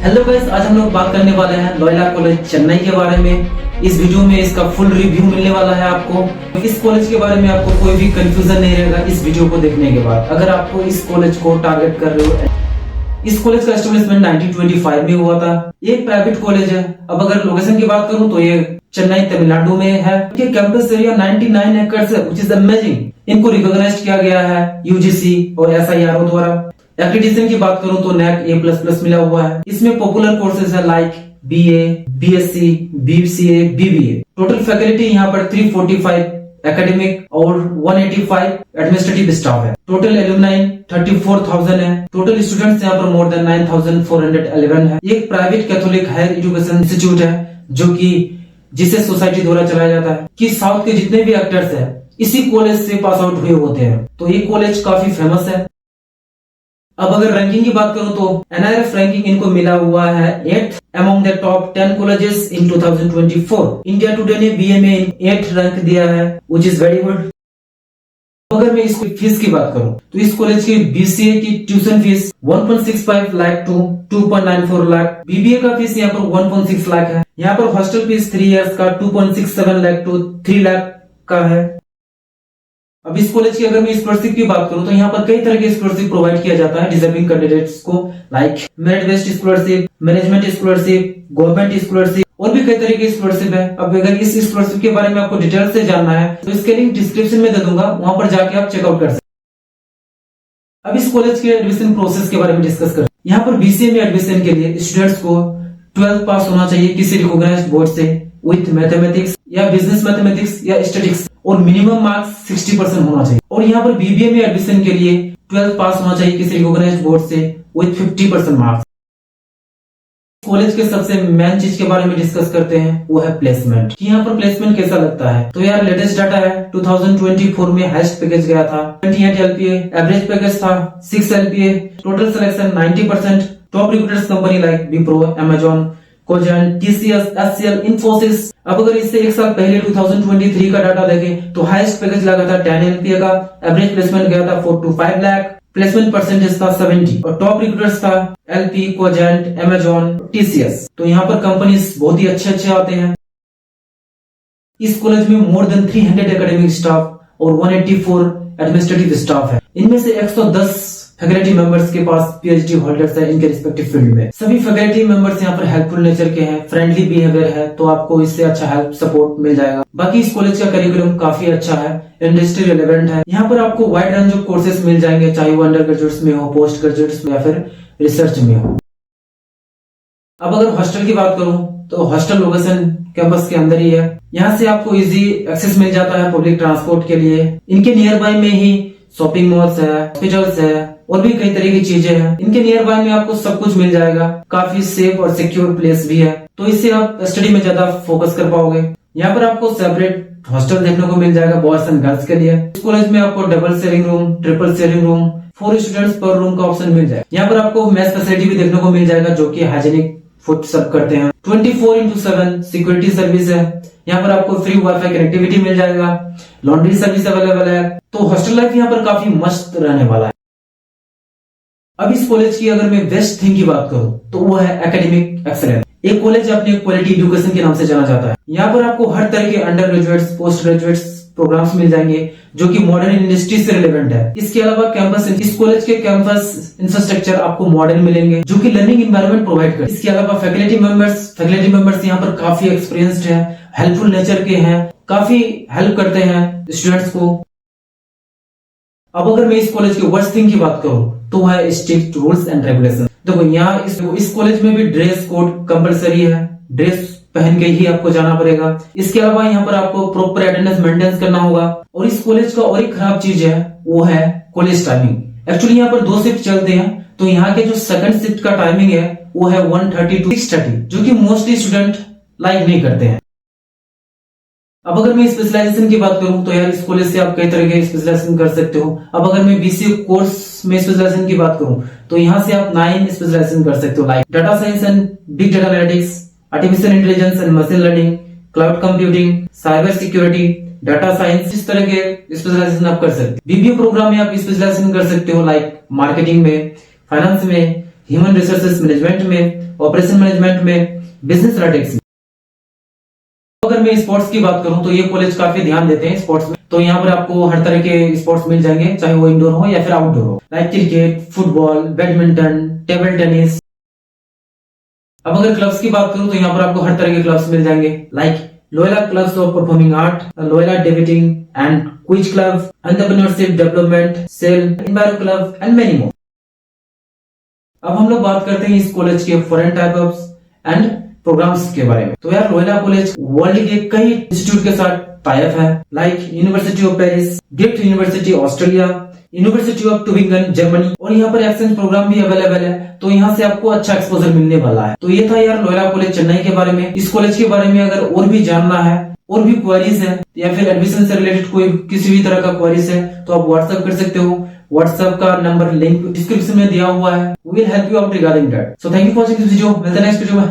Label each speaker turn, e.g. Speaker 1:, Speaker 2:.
Speaker 1: Hello guys, आज हम लोग बात करने वाले हैं लोयोला कॉलेज चेन्नई के बारे में। इस वीडियो में इसका फुल रिव्यू मिलने वाला है आपको। इस कॉलेज के बारे में आपको कोई भी कंफ्यूजन नहीं रहेगा इस वीडियो को देखने के बाद। अगर आपको इस कॉलेज को टारगेट कर रहे हो, इस कॉलेज का एस्टेब्लिशमेंट 1925 में हुआ था। ये एक प्राइवेट कॉलेज है। अब अगर लोकेशन की बात करूं तो ये चेन्नई तमिलनाडु में है। ये कैंपस एरिया 99 एकड़ है, व्हिच इज अमेजिंग। इनको रिकॉग्नाइज्ड किया गया है यूजीसी और एसआईआरओ द्वारा। एक्रेडिटेशन की बात करूं तो NAC A++ मिला हुआ है। इसमें पॉपुलर कोर्सेज है like BA, BSc, BCA, BBA। Total faculty यहाँ पर 345 एकेडमिक और 185 एडमिनिस्ट्रेटिव स्टाफ है। टोटल एलुमनाई 34,000 है। टोटल स्टूडेंट्स यहाँ पर मोर देन 9,411 है। ये एक private Catholic higher education institute है जो कि जिसे सोसाइटी द्वारा चलाया जाता है कि साउथ के जितने भी एक्टर्स है इसी कॉलेज से पास आउट हुए होते हैं। तो ये कॉलेज काफी फेमस है। अब अगर रैंकिंग की बात करूं तो NIRF रैंकिंग इनको मिला हुआ है 8th among the top 10 colleges in 2024। India today ने BA में 8 रैंक दिया है, which is very good। अगर मैं इसकी फीस की बात करूं तो इस कॉलेज की BCA की tuition fees 1.65 lakh to 2.94 lakh. BBA का फीस यहाँ पर 1.6 लाख है। यहाँ पर हॉस्टल फीस 3 इयर्स का 2.67 लाख टू 3 लाख का है। अब इस कॉलेज की अगर मैं स्कॉलरशिप की बात करूं तो यहाँ पर कई तरह की स्कॉलरशिप प्रोवाइड किया जाता है डिजर्विंग कैंडिडेट्स को, like merit based scholarship, management scholarship, government scholarship और भी कई तरह की स्कॉलरशिप है। अब अगर इस स्कॉलरशिप के बारे में आपको डिटेल से जानना है तो इसके लिंक डिस्क्रिप्शन में दे दूंगा, वहां पर जाके आप चेकआउट कर सकते हैं। अब इस कॉलेज के एडमिशन प्रोसेस के बारे में डिस्कस करें। यहाँ पर BCA में एडमिशन के लिए स्टूडेंट्स को 12th पास होना चाहिए किसी रिकॉग्नाइज्ड बोर्ड से विथ मैथमेटिक्स या बिजनेस मैथमेटिक्स या स्टैटिस्टिक्स और मिनिमम मार्क्स 60% होना चाहिए। और यहाँ पर BBA में एडमिशन के लिए 12th पास होना चाहिए किसी रिकॉग्नाइज्ड बोर्ड से विथ 50% मार्क्स। कॉलेज के सबसे मेन चीज के बारे में डिस्कस करते हैं, वो है प्लेसमेंट। कि यहाँ पर प्लेसमेंट कैसा लगता है। तो यार लेटेस्ट डाटा है 2024 में हाईएस्ट पैकेज गया था 28 LPA, एवरेज पैकेज था 6 LPA, total selection 90%। Top recruiters company like Wipro, Amazon, cogent, TCS, HCL, Infosys. अब अगर इससे एक साल पहले 2023 का डाटा देखें तो हाईएस्ट पैकेज लगा था 10 LPA का, एवरेज प्लेसमेंट गया था 4 to 5 लाख, प्लेसमेंट परसेंटेज था 70 और टॉप रिक्रूटर्स था LP, कोजेंट, Amazon, TCS। तो यहाँ पर कंपनीज बहुत ही अच्छे आते हैं। इस कॉलेज में मोर देन 300 एकेडमिक स्टाफ और 184 एडमिनिस्ट्रेटिव स्टाफ है। इनमें से 110 फैकल्टी मेंबर्स के पास PhD होल्डर्स है इनके रिस्पेक्टिव फील्ड में। सभी फैकल्टी मेंबर्स यहाँ पर हेल्पफुल नेचर के हैं, फ्रेंडली बिहेवियर है, तो आपको इससे अच्छा हेल्प सपोर्ट मिल जाएगा। बाकी इस कॉलेज का करिकुलम काफी अच्छा है, इंडस्ट्री रिलेवेंट है। यहाँ पर आपको वाइड रेंज ऑफ कोर्सेज मिल जाएंगे, चाहे वो अंडर ग्रेजुएट्स में हो, पोस्ट ग्रेजुएट्स में या फिर रिसर्च में हो। अब अगर हॉस्टल की बात करूं तो हॉस्टल लोकेशन कैंपस के अंदर ही है। यहाँ से आपको इजी एक्सेस मिल जाता है पब्लिक ट्रांसपोर्ट के लिए। इनके नियर बाय में ही शॉपिंग मॉल्स है, हॉस्पिटल्स है और भी कई तरह की चीजें हैं। इनके नियर बाय में आपको सब कुछ मिल जाएगा। काफी सेफ और सिक्योर प्लेस भी है, तो इससे आप स्टडी में ज्यादा फोकस कर पाओगे। यहाँ पर आपको सेपरेट हॉस्टल देखने को मिल जाएगा बॉयज एंड गर्ल्स के लिए। इस कॉलेज में आपको double sharing room, triple sharing room, 4 students पर रूम का ऑप्शन मिल जाएगा। यहाँ पर आपको मेस फैसिलिटी भी देखने को मिल जाएगा जो कि हाइजीनिक फूड सर्व करते हैं। 24/7 सिक्योरिटी सर्विस है। यहाँ पर आपको फ्री वाईफाई कनेक्टिविटी मिल जाएगा, लॉन्ड्री सर्विस अवेलेबल है। तो हॉस्टल लाइफ यहाँ पर काफी मस्त रहने वाला है। अब इस कॉलेज की अगर मैं बेस्ट थिंग की बात करूं तो वो है एकेडमिक एक्सेलेंस। एक कॉलेज अपने क्वालिटी एजुकेशन के नाम से जाना जाता है। यहाँ पर आपको हर तरह के undergraduates, post graduates programs मिल जाएंगे जो कि मॉडर्न इंडस्ट्री से रिलेवेंट है। इसके अलावा कैंपस, इस कॉलेज के कैंपस इंफ्रास्ट्रक्चर आपको मॉडर्न मिलेंगे जो कि लर्निंग एनवायरनमेंट प्रोवाइड कर। इसके अलावा फैकल्टी मेंबर्स यहाँ पर काफी एक्सपीरियंस्ड है, हेल्पफुल नेचर के हैं, काफी हेल्प करते हैं स्टूडेंट्स को। अब अगर मैं इस कॉलेज के वर्स्ट थिंग की बात करूं तो है स्ट्रिक्ट रूल्स एंड रेगुलेशन। देखो यहाँ इस कॉलेज में भी ड्रेस कोड कंपलसरी है, ड्रेस पहन के ही आपको जाना पड़ेगा। इसके अलावा यहाँ पर आपको प्रॉपर अटेंडेंस मेंटेन करना होगा। और इस कॉलेज का और एक खराब चीज है वो है कॉलेज टाइमिंग। एक्चुअली यहाँ पर 2 शिफ्ट चलते हैं, तो यहाँ के जो सेकंड शिफ्ट का टाइमिंग है वो है 1:30 to 6:30, जो कि मोस्टली स्टूडेंट लाइक नहीं करते हैं। अब अगर मैं स्पेशलाइजेशन की बात करूं तो यार इस कॉलेज से आप कई तरह के स्पेशलाइजेशन कर सकते हो। अब अगर मैं BCA कोर्स में स्पेशलाइजेशन की बात करूं तो यहाँ से आप 9 स्पेशलाइजेशन कर सकते हो, like data science and big data analytics, artificial intelligence and machine learning, cloud computing, cyber security, data science. इस तरह के स्पेशलाइजेशन आप कर सकते हो। BBA प्रोग्राम में आप स्पेशलाइजेशन कर सकते हो, लाइक मार्केटिंग में, फाइनेंस में, ह्यूमन रिसोर्सेज मैनेजमेंट में, ऑपरेशन मैनेजमेंट में, बिजनेस स्टैटिस्टिक्स में। अगर मैं स्पोर्ट्स की बात करूं तो ये कॉलेज काफी ध्यान देते हैं स्पोर्ट्स में। तो यहाँ पर आपको हर तरह के स्पोर्ट्स मिल जाएंगे, चाहे वो इंडोर हो या फिर आउटडोर हो, like cricket, football, badminton, table tennis. अब अगर क्लब्स की बात करूं तो यहाँ पर आपको हर तरह के क्लब्स मिल जाएंगे, like Loyola clubs of performing art, Loyola debating and quiz club, entrepreneurship development, cell, enviro club and many more. अब हम लोग बात करते हैं इस कॉलेज के फॉरेन टाइप्स एंड प्रोग्राम्स के बारे में। तो यार लोयला कॉलेज वर्ल्ड के कई इंस्टीट्यूट के साथ टाइप है, like university of Paris, gift university Australia, university of Tubingen Germany, और यहाँ पर एक्सचेंज प्रोग्राम भी अवेलेबल है। तो यहाँ से आपको अच्छा एक्सपोजर मिलने वाला है। तो ये था यार लोयला कॉलेज चेन्नई के बारे में। इस कॉलेज के बारे में अगर और भी जानना है, और भी क्वेरीज है या फिर एडमिशन से रिलेटेड कोई किसी भी तरह का क्वेरीज है तो आप व्हाट्सएप कर सकते हो। व्हाट्सएप का नंबर लिंक डिस्क्रिप्शन में दिया हुआ है। We will help you out regarding that. So thank you for watching this video. मिलते हैं नेक्स्ट वीडियो में।